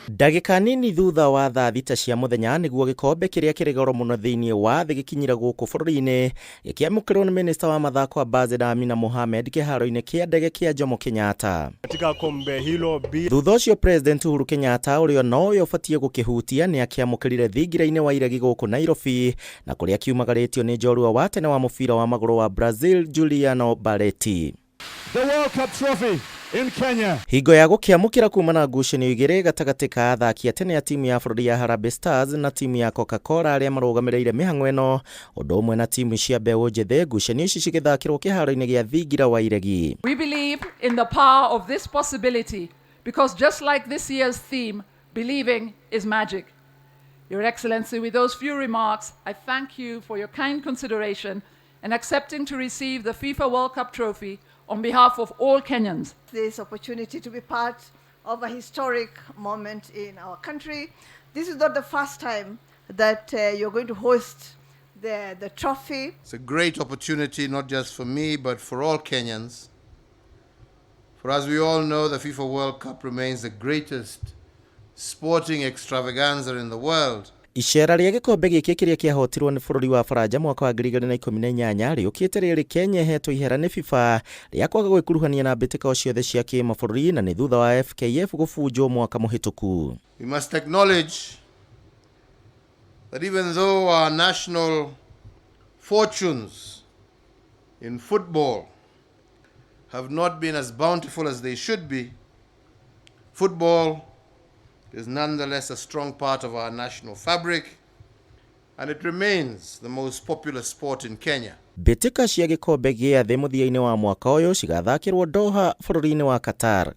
Ndagĩka nini thutha wa thaa thita cia mũthenya nĩguo gĩkombe kĩrĩa kĩrĩ goro mũno thĩinĩ wa thĩ gĩkinyire gũkũ bũrũri-inĩ gĩkĩamũkĩrwo nĩ minista wa mathako Ambassador Amina Mohamed kĩharo-inĩ kĩa ndege kĩa Jomo Kenyatta. Katika kombe hilo thutha ũcio President Uhuru Kenyatta ũrĩa nowe ũbatiĩ gũkĩhutia nĩ akĩamũkĩrire thingira-inĩ wa iregi gũkũ Nairobi na kũrĩa kiumagaritio nĩ njorua wa tene wa mũbira wa magũrũ wa Brazil Juliano Barretti. The World Cup trophy in Kenya. Hingo ya gũkĩamũkĩra kuma na ngucanio igĩrĩ gatagatĩ ka athaki a tene ya timu ya bũrũri ya Harambee Stars na timu ya Coca-Cola arĩa marũgamĩrĩire mĩhang'o ĩno, ũndũ ũmwe na timu cia mbeũ njĩthĩ, ngucanio ici cigĩthakĩrwo kĩharo-inĩ gĩa thingira wa iregi. We believe in the power of this possibility because just like this year's theme, believing is magic. Your Excellency, with those few remarks, I thank you for your kind consideration and accepting to receive the FIFA World Cup trophy on behalf of all Kenyans. This opportunity to be part of a historic moment in our country. This is not the first time that you're going to host the trophy. It's a great opportunity not just for me but for all Kenyans. For as we all know, the FIFA World Cup remains the greatest sporting extravaganza in the world. Icera rĩa gĩkombe gĩkĩ kĩrĩa kĩahotirwo nĩ bũrũri wa Faranja mwaka wa 2018 rĩũkĩte rĩrĩ Kenya hetwo ihera nĩ FIFA rĩa kwaga gwĩkuruhania na mbĩtĩka ciothe cia kĩmabũrũri na nĩ thutha wa FKF gũbunjwo mwaka mũhĩtũku. We must acknowledge that even though our national fortunes in football have not been as bountiful as they should be, football is nonetheless a strong part of our national fabric, and it remains the most popular sport in Kenya. Mbĩtĩka cia gĩkombe gĩa thĩ mũthia-inĩ wa mwaka ũyũ cigathakĩrwo Doha bũrũri-inĩ wa Qatar.